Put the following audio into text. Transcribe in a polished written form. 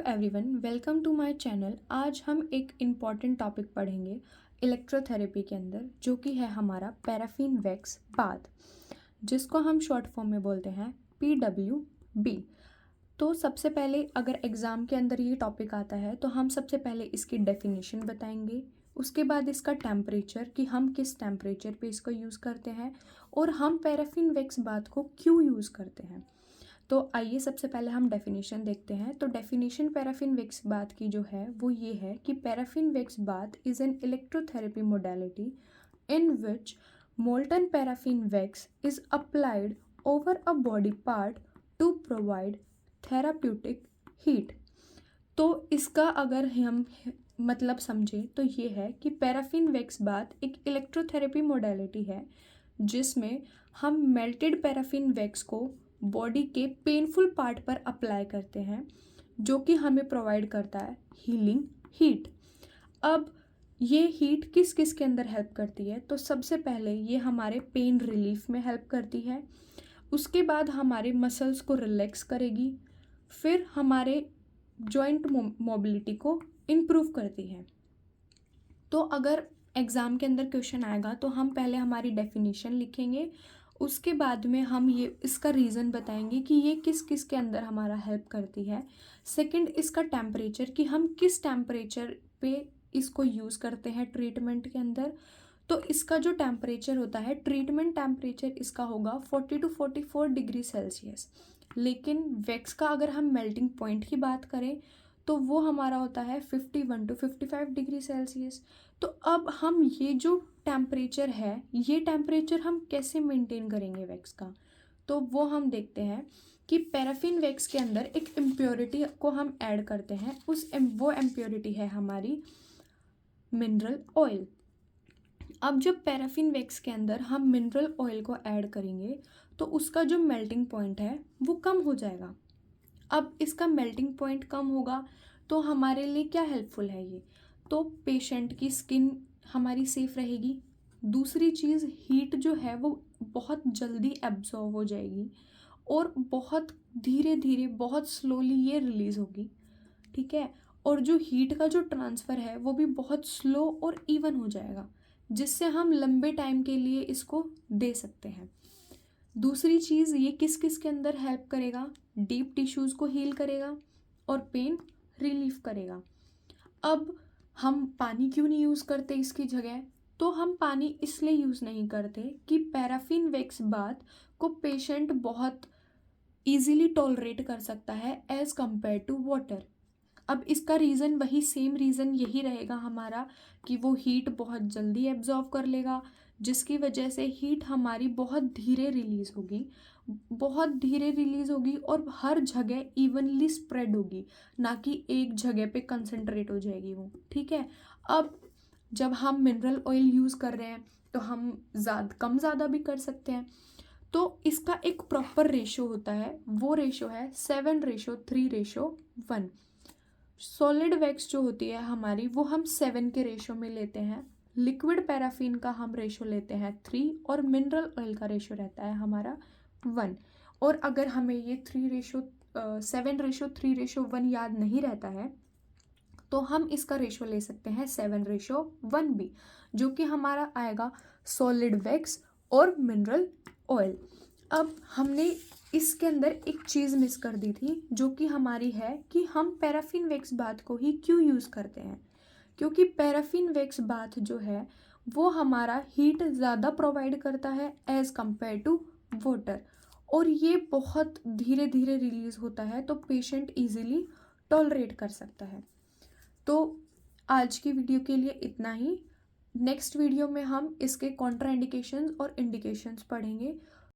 Everyone, welcome to my channel. आज हम एक इम्पॉर्टेंट टॉपिक पढ़ेंगे इलेक्ट्रोथेरेपी के अंदर, जो कि है हमारा पैराफिन वैक्स बाथ, जिसको हम शॉर्ट फॉर्म में बोलते हैं PWB। तो सबसे पहले अगर एग्ज़ाम के अंदर ये टॉपिक आता है तो हम सबसे पहले इसकी डेफिनेशन बताएंगे, उसके बाद इसका टेम्परेचर कि हम किस टेम्परेचर पे इसको यूज़ करते हैं और हम पैराफिन वैक्स बाथ को क्यों यूज़ करते हैं। तो आइए सबसे पहले हम डेफिनेशन देखते हैं। तो डेफिनेशन पैराफिन वैक्स बाथ की जो है वो ये है कि paraffin wax bath is an electrotherapy modality in which molten paraffin wax is applied over a body part two provide therapeutic heat. तो इसका अगर हम मतलब समझें तो ये है कि पैराफिन वैक्स बाथ एक इलेक्ट्रोथेरेपी मोडेलिटी है जिसमें हम मेल्टेड पैराफिन वैक्स को बॉडी के पेनफुल पार्ट पर अप्लाई करते हैं, जो कि हमें प्रोवाइड करता है हीलिंग हीट। अब ये हीट किस किस के अंदर हेल्प करती है, तो सबसे पहले ये हमारे पेन रिलीफ में हेल्प करती है, उसके बाद हमारे मसल्स को रिलैक्स करेगी, फिर हमारे जॉइंट मोबिलिटी को इम्प्रूव करती है। तो अगर एग्ज़ाम के अंदर क्वेश्चन आएगा तो हम पहले हमारी डेफिनेशन लिखेंगे, उसके बाद में हम ये इसका रीज़न बताएंगे कि ये किस किस के अंदर हमारा हेल्प करती है। सेकंड, इसका टेम्परेचर कि हम किस टेम्परेचर पे इसको यूज़ करते हैं ट्रीटमेंट के अंदर। तो इसका जो टेम्परेचर होता है, ट्रीटमेंट टेम्परेचर इसका होगा 40 to 44 डिग्री सेल्सियस। लेकिन वैक्स का अगर हम मेल्टिंग पॉइंट की बात करें तो वो हमारा होता है 51 to 55 डिग्री सेल्सियस। तो अब हम ये जो टेम्परेचर है, ये टेम्परेचर हम कैसे मेंटेन करेंगे वैक्स का, तो वो हम देखते हैं कि पैराफिन वैक्स के अंदर एक इम्प्योरिटी को हम ऐड करते हैं। वो इम्प्योरिटी है हमारी मिनरल ऑयल। अब जब पैराफिन वैक्स के अंदर हम मिनरल ऑयल को ऐड करेंगे तो उसका जो मेल्टिंग पॉइंट है वो कम हो जाएगा। अब इसका मेल्टिंग पॉइंट कम होगा तो हमारे लिए क्या हेल्पफुल है ये, तो पेशेंट की स्किन हमारी सेफ रहेगी। दूसरी चीज़, हीट जो है वो बहुत जल्दी एब्जॉर्व हो जाएगी और बहुत धीरे धीरे बहुत स्लोली ये रिलीज़ होगी, ठीक है। और जो हीट का जो ट्रांसफ़र है वो भी बहुत स्लो और इवन हो जाएगा, जिससे हम लंबे टाइम के लिए इसको दे सकते हैं। दूसरी चीज़, ये किस किस के अंदर हेल्प करेगा, डीप टिश्यूज़ को हील करेगा और पेन रिलीफ करेगा। अब हम पानी क्यों नहीं यूज़ करते इसकी जगह, तो हम पानी इसलिए यूज़ नहीं करते कि पैराफिन वैक्स बाथ को पेशेंट बहुत ईजीली टॉलरेट कर सकता है एज़ कम्पेयर टू वाटर। अब इसका रीज़न वही सेम रीज़न यही रहेगा हमारा कि वो हीट बहुत जल्दी एब्जॉर्व कर लेगा, जिसकी वजह से हीट हमारी बहुत धीरे रिलीज़ होगी, बहुत धीरे रिलीज़ होगी और हर जगह इवनली स्प्रेड होगी, ना कि एक जगह पे कंसंट्रेट हो जाएगी वो, ठीक है। अब जब हम मिनरल ऑयल यूज़ कर रहे हैं तो हम कम ज़्यादा भी कर सकते हैं। तो इसका एक प्रॉपर रेशो होता है, वो रेशो है 7:3:1। सॉलिड वैक्स जो होती है हमारी वो हम 7 के रेशो में लेते हैं, लिक्विड पैराफिन का हम रेशो लेते हैं 3 और मिनरल ऑयल का रेशो रहता है हमारा 1। और अगर हमें ये 7:3:1 याद नहीं रहता है तो हम इसका रेशो ले सकते हैं 7:1 भी, जो कि हमारा आएगा सॉलिड वैक्स और मिनरल ऑयल। अब हमने इसके अंदर एक चीज़ मिस कर दी थी, जो कि हमारी है कि हम पैराफिन वैक्स बाथ को ही क्यों यूज़ करते हैं, क्योंकि पैराफिन वैक्स बाथ जो है वो हमारा हीट ज़्यादा प्रोवाइड करता है एज़ कम्पेयर टू वाटर, और ये बहुत धीरे धीरे रिलीज़ होता है, तो पेशेंट ईजिली टॉलरेट कर सकता है। तो आज की वीडियो के लिए इतना ही। नेक्स्ट वीडियो में हम इसके कॉन्ट्रा इंडिकेशंस और इंडिकेशंस पढ़ेंगे।